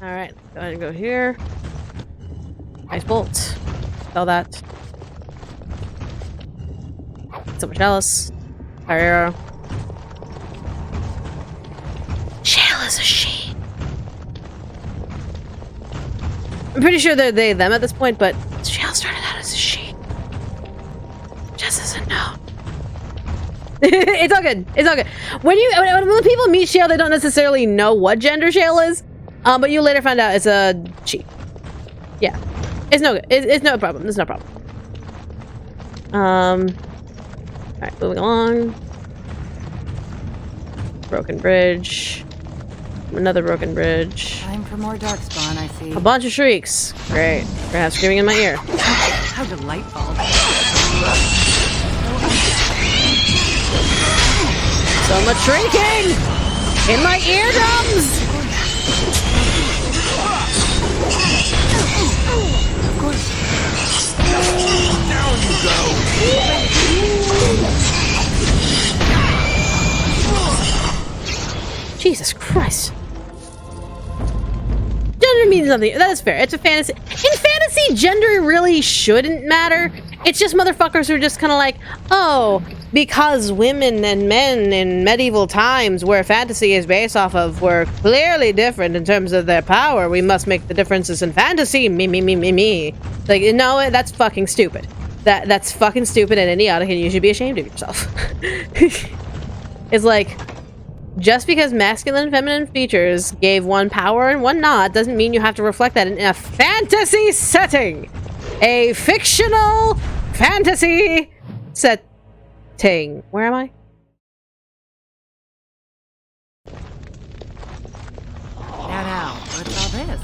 Alright, go ahead and go here. Nice bolt. Sell that. So much else. Fire arrow. Shale is a she. I'm pretty sure they're they, them at this point, but Shale started out as a she. Jess doesn't know. It's all good. It's all good. When people meet Shale, they don't necessarily know what gender Shale is. But you later find out it's a she. Yeah. It's no good. It's no problem. It's no problem. Alright, moving along. Broken bridge. Another broken bridge. Time for more darkspawn, I see. A bunch of shrieks. Great. We're gonna have screaming in my ear. How delightful. So much shrieking! In my eardrums! Of course. Down you go! Jesus Christ. Gender means nothing. That is fair. It's a fantasy. In fantasy, gender really shouldn't matter. It's just motherfuckers who are just kind of like, oh, because women and men in medieval times, where fantasy is based off of, were clearly different in terms of their power, we must make the differences in fantasy. Me. Like, no, that's fucking stupid. That's fucking stupid and idiotic, and you should be ashamed of yourself. It's like, just because masculine and feminine features gave one power and one not, doesn't mean you have to reflect that in a fantasy setting. A fictional fantasy setting. Where am I? Now, what's all this?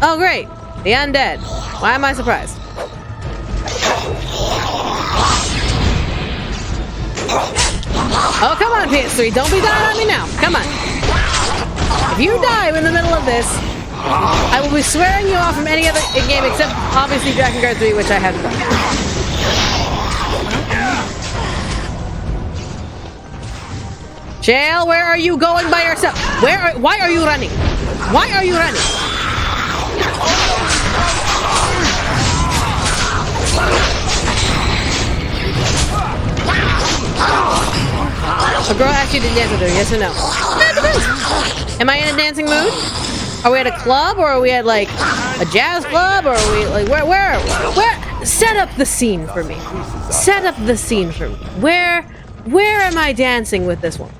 Oh, great. The undead. Why am I surprised? Oh, come on, PS3. Don't be dying on me now. Come on. If you die in the middle of this, I will be swearing you off from any other game except, obviously, Dragon Guard 3, which I haven't done. Shale, where are you going by yourself? Why are you running? Why are you running? A girl asked you to dance with her, yes or no? Am I in a dancing mood? Are we at a club, or are we at like a jazz club, or are we like where? Set up the scene for me. Set up the scene for me. Where am I dancing with this one?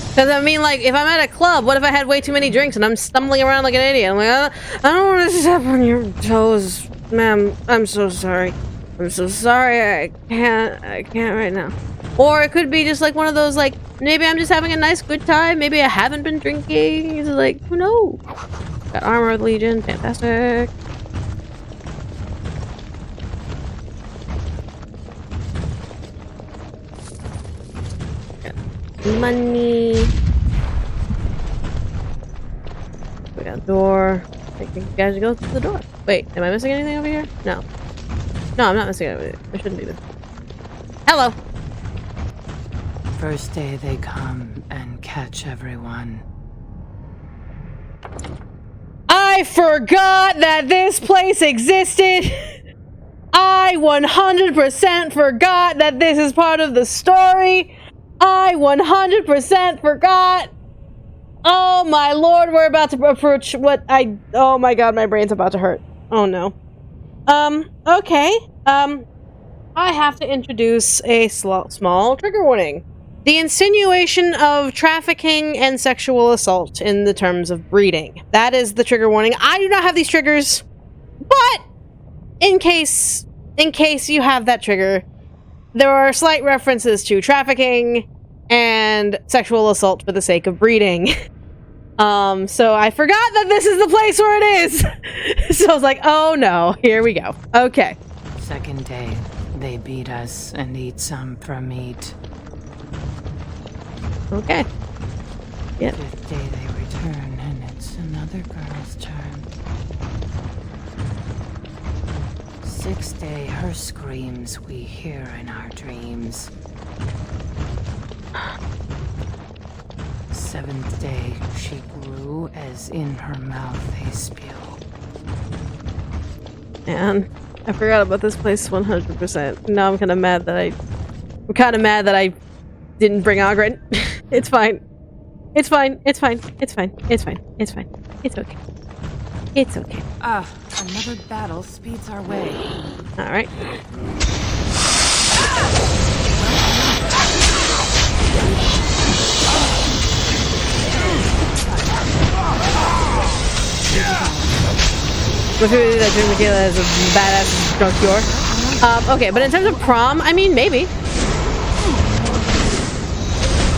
Because I mean, like, if I'm at a club, what if I had way too many drinks and I'm stumbling around like an idiot? I'm like, I don't want to step on your toes, ma'am. I'm so sorry. I'm so sorry. I can't right now. Or it could be just like one of those, like, maybe I'm just having a nice good time. Maybe I haven't been drinking. It's like, who knows? Got Armor of the Legion. Fantastic. Money. We got a door. I think you guys should go through the door. Wait, am I missing anything over here? No. No, I'm not missing anything. I shouldn't be missing. Hello. First day they come and catch everyone. I forgot that this place existed. I 100% forgot that this is part of the story. I 100% forgot. Oh my lord, we're about to approach what oh my god, my brain's about to hurt. Oh no. Okay. I have to introduce a small trigger warning. The insinuation of trafficking and sexual assault in the terms of breeding. That is the trigger warning. I do not have these triggers, but in case you have that trigger, there are slight references to trafficking and sexual assault for the sake of breeding. So I forgot that this is the place where it is. So I was like, oh no, here we go. Okay. Second day, they beat us and eat some from meat. Okay. Yep. Fifth day they return and it's another girl's turn. Sixth day, her screams we hear in our dreams. 7th day, she grew as in her mouth a spew. Man, I forgot about this place 100%. Now I'm kind of mad that I didn't bring Ogren. It's fine. It's fine. It's fine. It's fine. It's fine. It's fine. It's okay. It's okay. Another battle speeds our way. All right. That Michaela is a badass drunk cure. Okay, but in terms of prom, I mean, maybe.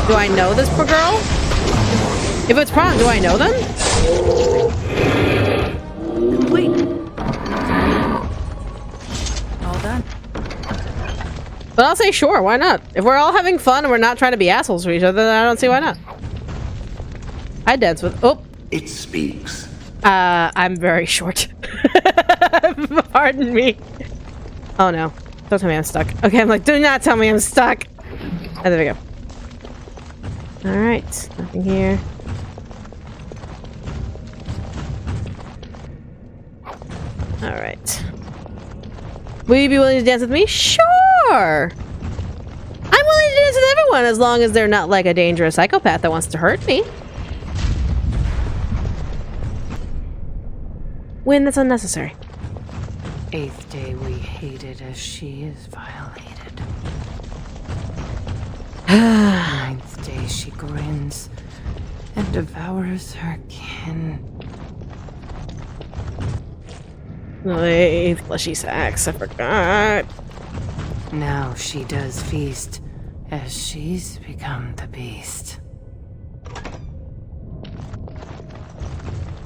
Do I know this poor girl? If it's prom, do I know them? Complete. All done. But I'll say sure, why not? If we're all having fun and we're not trying to be assholes to each other, then I don't see why not. I dance with— oh. It speaks. I'm very short. Pardon me. Oh no. Don't tell me I'm stuck. Okay, I'm like, do not tell me I'm stuck. Oh, there we go. Alright, nothing here. Alright. Will you be willing to dance with me? Sure! I'm willing to dance with everyone as long as they're not like a dangerous psychopath that wants to hurt me. When that's unnecessary. 8th day we hated as she is violated. 9th day she grins and devours her kin. Wait, fleshy sacks, I forgot. Now she does feast as she's become the beast.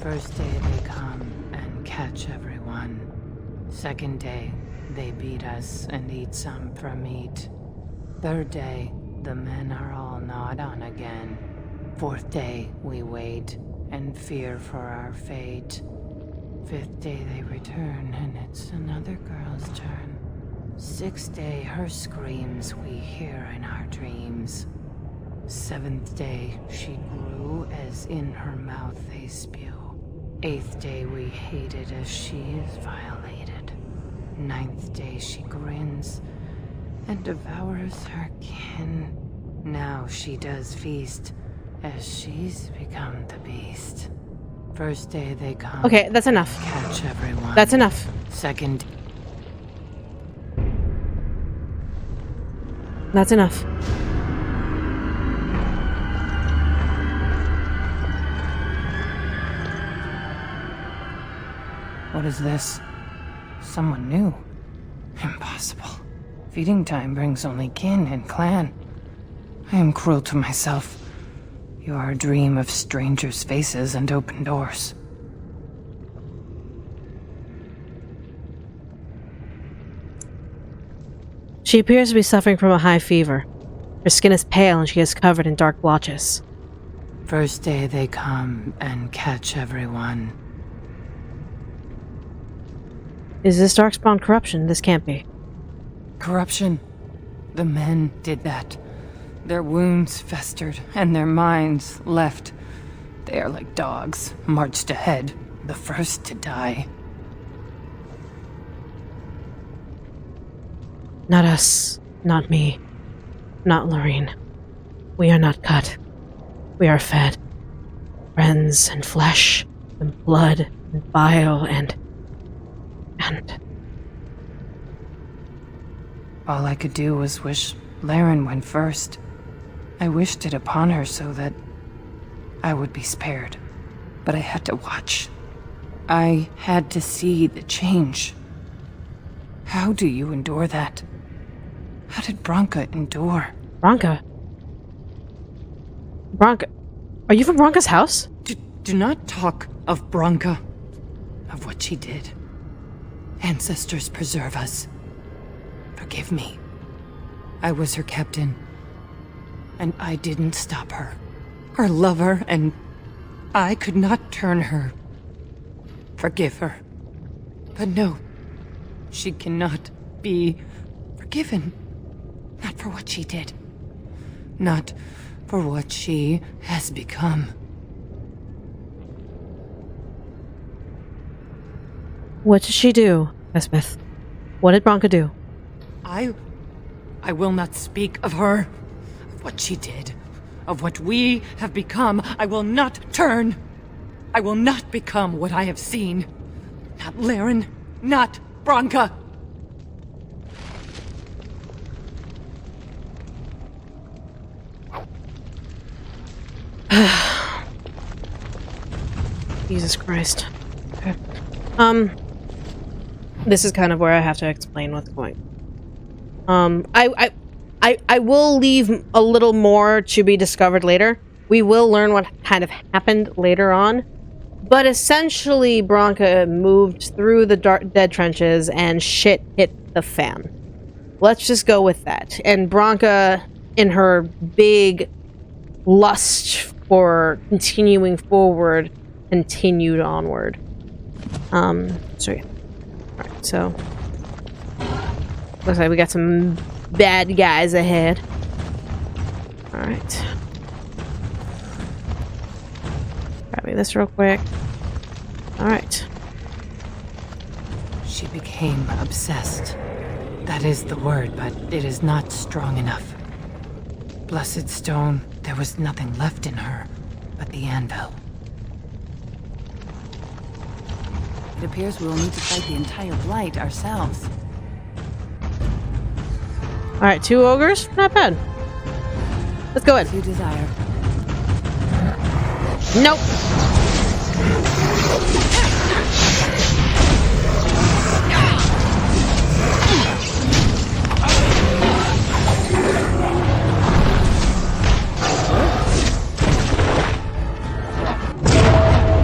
1st day they come and catch everyone. 2nd day, they beat us and eat some from meat. 3rd day, the men are all gnawed on again. 4th day, we wait and fear for our fate. 5th day, they return and it's another girl's turn. 6th day, her screams we hear in our dreams. 7th day, she grew as in her mouth a spew. 8th day we hated as she is violated. 9th day she grins and devours her kin. Now she does feast as she's become the beast. 1st day they come. Okay, that's enough. Catch everyone. That's enough. 2nd. That's enough. What is this? Someone new? Impossible. Feeding time brings only kin and clan. I am cruel to myself. You are a dream of strangers' faces and open doors. She appears to be suffering from a high fever. Her skin is pale and she is covered in dark blotches. 1st day they come and catch everyone. Is this darkspawn corruption? This can't be. Corruption. The men did that. Their wounds festered and their minds left. They are like dogs, marched ahead, the first to die. Not us. Not me. Not Lorene. We are not cut. We are fed. Friends and flesh and blood and bile and... All I could do was wish Laren went first. I wished it upon her so that I would be spared. But I had to watch. I had to see the change. How do you endure that? How did Branca endure? Branca? Branca? Are you from Branca's house? Do not talk of Branca. Of what she did. Ancestors preserve us. Forgive me. I was her captain. And I didn't stop her. Her lover, and I could not turn her. Forgive her. But no, she cannot be forgiven. Not for what she did. Not for what she has become. What did she do, Smith? What did Branca do? I will not speak of her, of what she did, of what we have become. I will not turn. I will not become what I have seen. Not Laren, not Branca. Jesus Christ. Okay. This is kind of where I have to explain what's going. I will leave a little more to be discovered later. We will learn what kind of happened later on. But essentially, Branca moved through the dead trenches and shit hit the fan. Let's just go with that. And Branca, in her big lust for continuing forward, continued onward. Sorry. Alright, so looks like we got some bad guys ahead. Alright. Grabbing this real quick. Alright. She became obsessed. That is the word, but it is not strong enough. Blessed stone, there was nothing left in her but the anvil. It appears we will need to fight the entire blight ourselves. Alright, 2 ogres? Not bad. Let's go in. As you desire. Nope.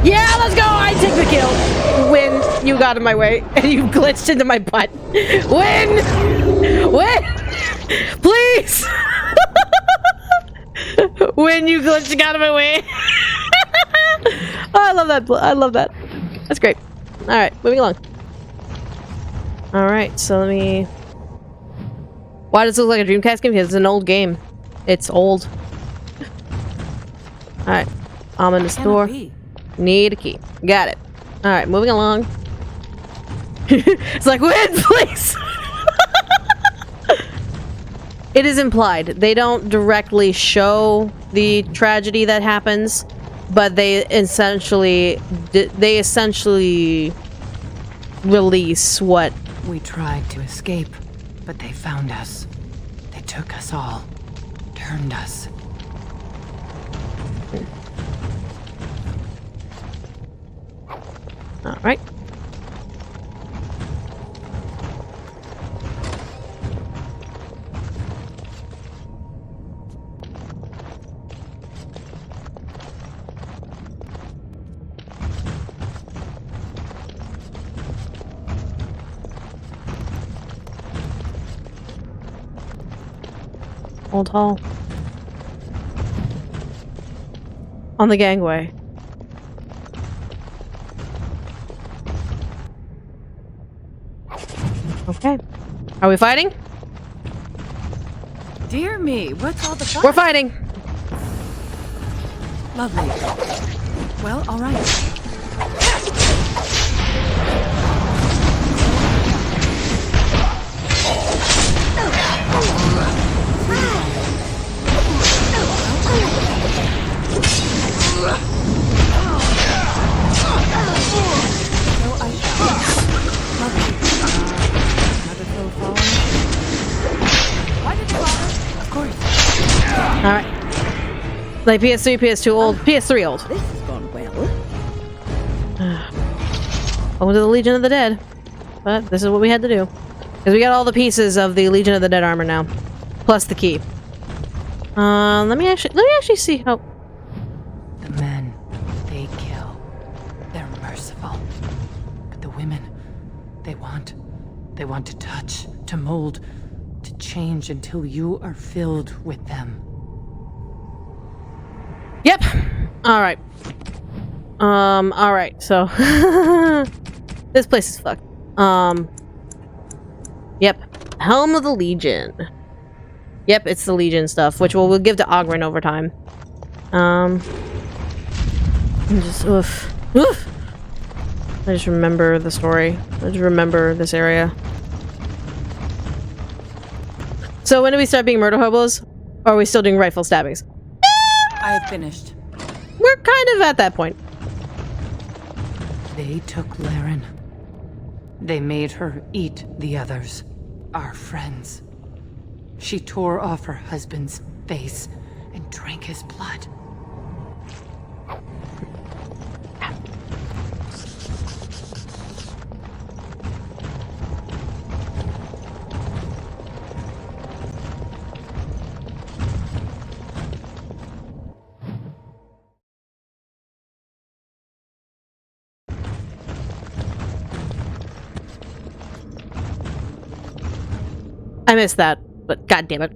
Yeah, let's go! I take the kill! Win! You got in my way, and you glitched into my butt. Win! Win! Please! When you glitched out of my way. Oh, I love that. I love that. That's great. Alright, moving along. Alright, so let me... Why does it look like a Dreamcast game? Because it's an old game. It's old. Alright. I'm in the store. Need a key. Got it. Alright, moving along. It's like, win, please! It is implied. They don't directly show the tragedy that happens, but they essentially release what... We tried to escape, but they found us. They took us all. Turned us. Alright. Old hall. On the gangway. Okay. Are we fighting? Dear me, what's all the fuss? We're fighting! Lovely. Well, all right. Alright. Like PS3, PS2 old, PS3 old. This has gone well. Welcome to the Legion of the Dead. But this is what we had to do. Because we got all the pieces of the Legion of the Dead armor now. Plus the key. Let me actually see how... The men, they kill. They're merciful. But the women, they want to touch, to mold, to change until you are filled with them. Yep. Alright. Alright, so... this place is fucked. Yep. Helm of the Legion. Yep, it's the Legion stuff, which we'll give to Ogren over time. Just oof. Oof. I just remember the story. I just remember this area. So when do we start being murder hobos? Or are we still doing rifle stabbings? I have finished. We're kind of at that point. They took Laren. They made her eat the others, our friends. She tore off her husband's face and drank his blood. I missed that, but god damn it.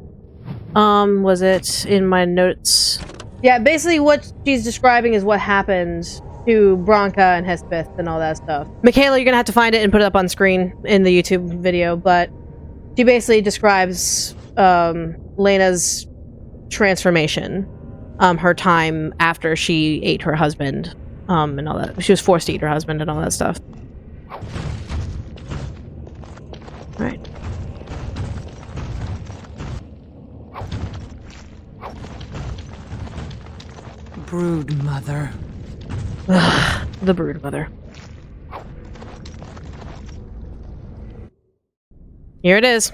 Was it in my notes? Yeah, basically what she's describing is what happened to Branca and Hespeth and all that stuff. Michaela, you're gonna have to find it and put it up on screen in the YouTube video, but she basically describes Lena's transformation, her time after she ate her husband, and all that. She was forced to eat her husband and all that stuff. Alright. Broodmother. The Broodmother. Here it is.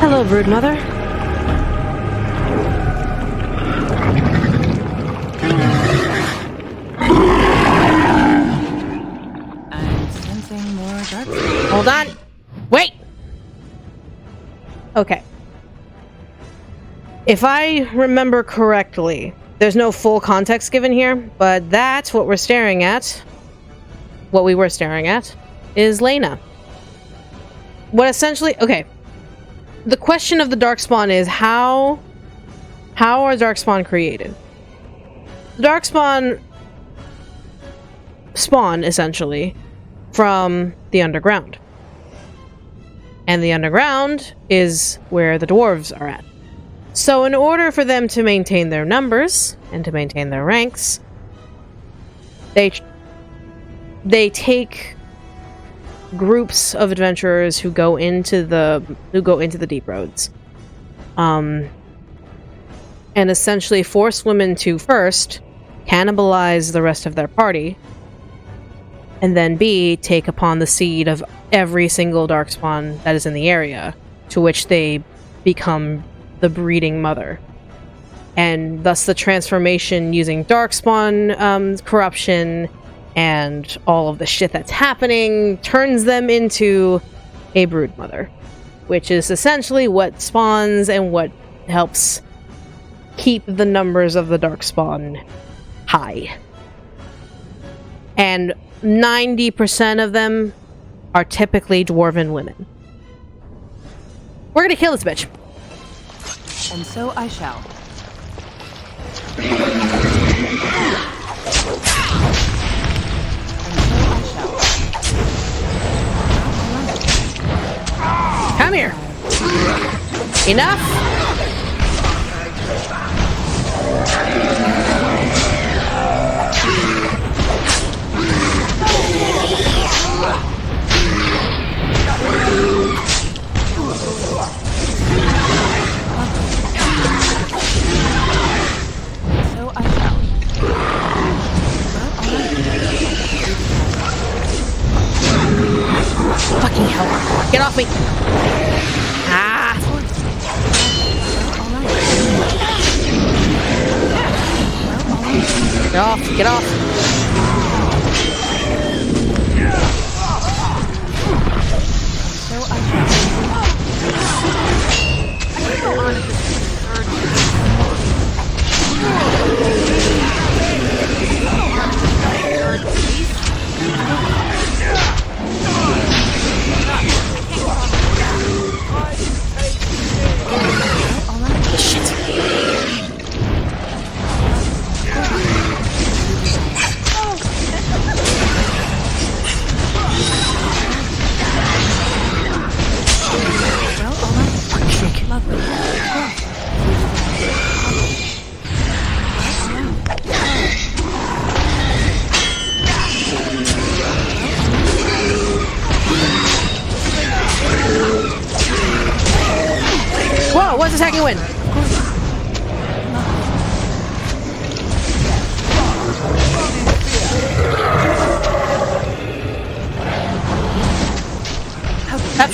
Hello, Broodmother. Hold on. Wait! Okay. If I remember correctly, there's no full context given here, but that's what we're staring at. What we were staring at is Lena. What essentially... Okay. The question of the Darkspawn is how are Darkspawn created? The Darkspawn spawn, essentially, from the underground. And the underground is where the dwarves are at. So in order for them to maintain their numbers and to maintain their ranks, they take groups of adventurers who go into the deep roads, and essentially force women to first cannibalize the rest of their party, and then B, take upon the seed of every single darkspawn that is in the area, to which they become the breeding mother. And thus the transformation using darkspawn corruption and all of the shit that's happening turns them into a broodmother, which is essentially what spawns and what helps keep the numbers of the darkspawn high. And 90% of them are typically dwarven women. We're gonna kill this bitch. And so I shall. Come here. Enough. Fucking hell. Get off me. Ah. Get off. Get off.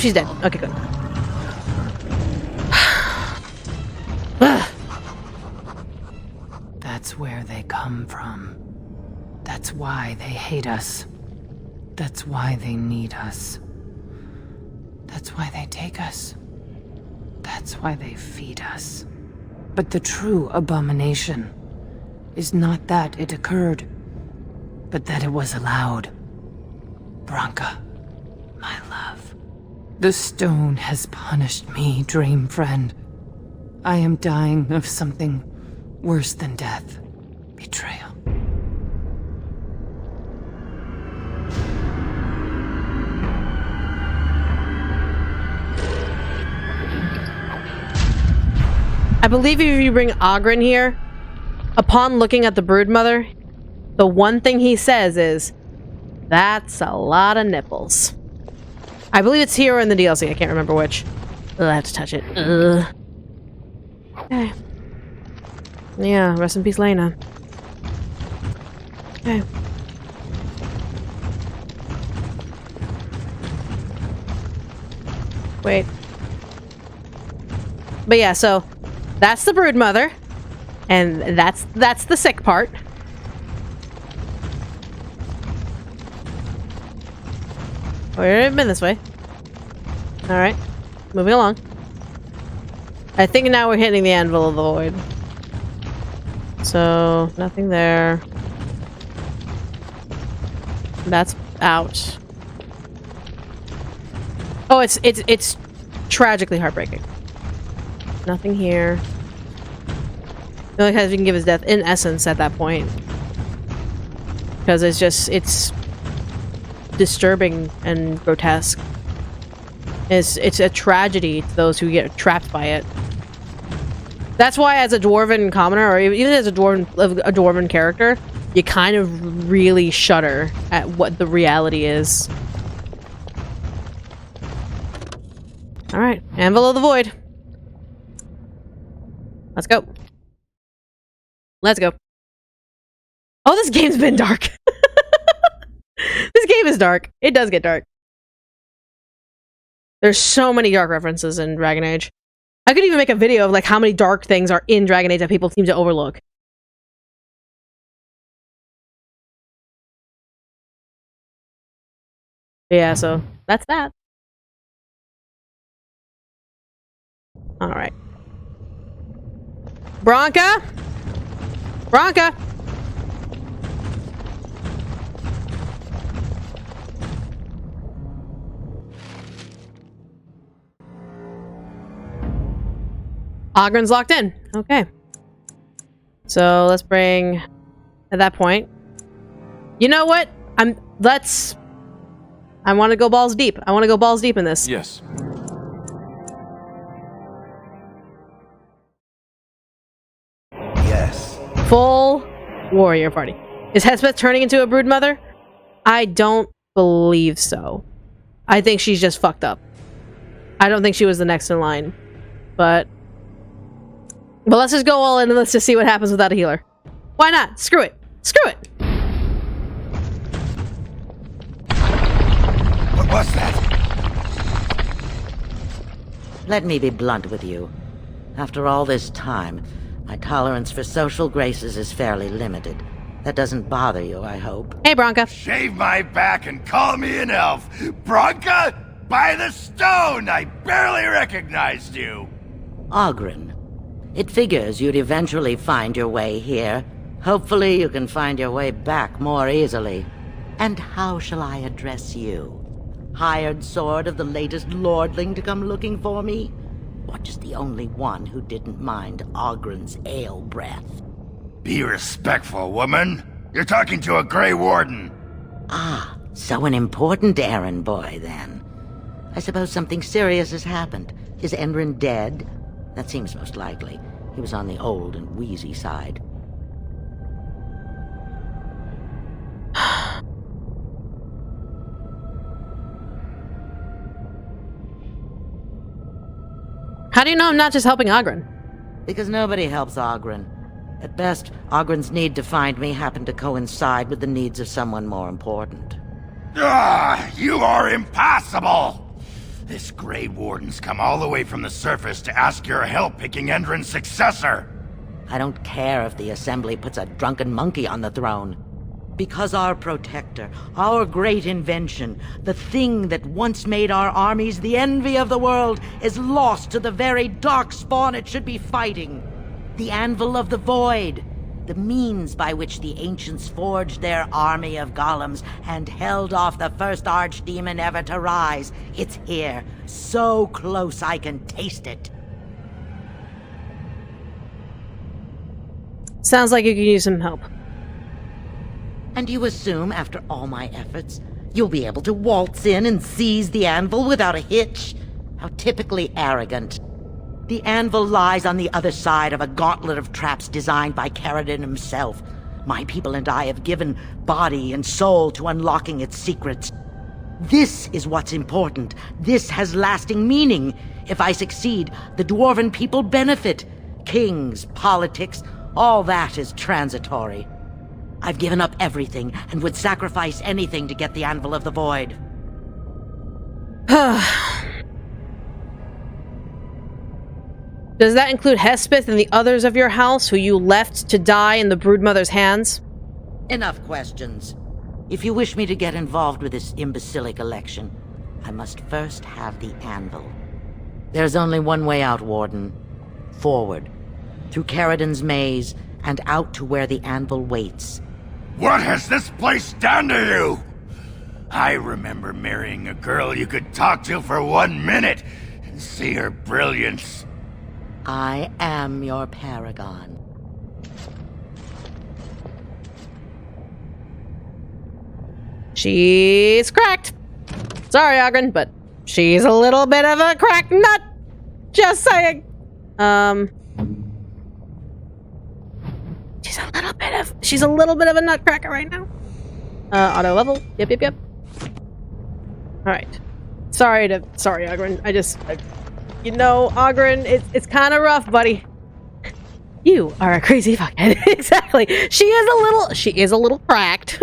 she's dead. Okay, good. That's where they come from. That's why they hate us. That's why they need us. That's why they take us. That's why they feed us. But the true abomination is not that it occurred, but that it was allowed. Branca, my love. The stone has punished me, dream friend. I am dying of something worse than death. Betrayal. I believe if you bring Ogren here, upon looking at the Broodmother, the one thing he says is, "That's a lot of nipples." I believe it's here or in the DLC. I can't remember which. Ugh, I have to touch it. Ugh. Okay. Yeah, rest in peace, Lena. Okay. Wait. But yeah, so that's the Broodmother, and that's the sick part. We've been this way. Alright. Moving along. I think now we're hitting the anvil of the void. So, nothing there. That's out. Oh, it's tragically heartbreaking. Nothing here. The only we can give his death in essence at that point. Because it's disturbing and grotesque. It's a tragedy to those who get trapped by it. That's why as a dwarven commoner, or even as a dwarven character, you kind of really shudder at what the reality is. Alright, Anvil of the Void. Let's go. Let's go. Oh, this game's been dark. This game is dark. It does get dark. There's so many dark references in Dragon Age. I could even make a video of like how many dark things are in Dragon Age that people seem to overlook. Yeah, so that's that. Alright. Branca! Branca! Ogren's locked in. Okay. So let's bring at that point. You know what? I want to go balls deep. I want to go balls deep in this. Yes. Yes. Full warrior party. Is Hespeth turning into a Broodmother? I don't believe so. I think she's just fucked up. I don't think she was the next in line. But let's just go all in and let's just see what happens without a healer. Why not? Screw it. Screw it. What was that? Let me be blunt with you. After all this time, my tolerance for social graces is fairly limited. That doesn't bother you, I hope. Hey, Branca. Shave my back and call me an elf. Branca, by the stone! I barely recognized you. Ogren. It figures you'd eventually find your way here. Hopefully you can find your way back more easily. And how shall I address you? Hired sword of the latest lordling to come looking for me? Or just the only one who didn't mind Ogren's ale breath? Be respectful, woman. You're talking to a Grey Warden. Ah, so an important errand boy, then. I suppose something serious has happened. Is Enrin dead? That seems most likely. He was on the old and wheezy side. How do you know I'm not just helping Ogren? Because nobody helps Ogren. At best, Ogren's need to find me happened to coincide with the needs of someone more important. Ah, you are impossible! This Grey Warden's come all the way from the surface to ask your help picking Endrin's successor. I don't care if the Assembly puts a drunken monkey on the throne. Because our protector, our great invention, the thing that once made our armies the envy of the world, is lost to the very dark spawn it should be fighting. The Anvil of the Void. The means by which the ancients forged their army of golems and held off the first archdemon ever to rise. It's here, so close I can taste it. Sounds like you could use some help. And you assume, after all my efforts, you'll be able to waltz in and seize the anvil without a hitch? How typically arrogant. The anvil lies on the other side of a gauntlet of traps designed by Caradon himself. My people and I have given body and soul to unlocking its secrets. This is what's important. This has lasting meaning. If I succeed, the Dwarven people benefit. Kings, politics, all that is transitory. I've given up everything and would sacrifice anything to get the Anvil of the Void. Does that include Hespeth and the others of your house who you left to die in the Broodmother's hands? Enough questions. If you wish me to get involved with this imbecilic election, I must first have the Anvil. There's only one way out, Warden. Forward. Through Caradon's maze, and out to where the Anvil waits. What has this place done to you? I remember marrying a girl you could talk to for 1 minute and see her brilliance. I am your paragon. She's cracked. Sorry, Ogren, but she's a little bit of a cracked nut. Just saying. She's a little bit of a nutcracker right now. Auto level. Yep. Alright. Sorry, Ogren. You know, Ogren, it's kind of rough, buddy. You are a crazy fuckhead. Exactly. She is a little cracked.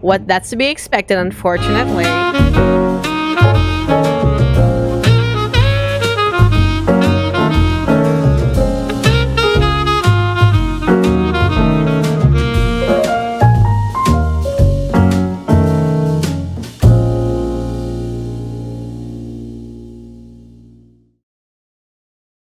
That's to be expected, unfortunately.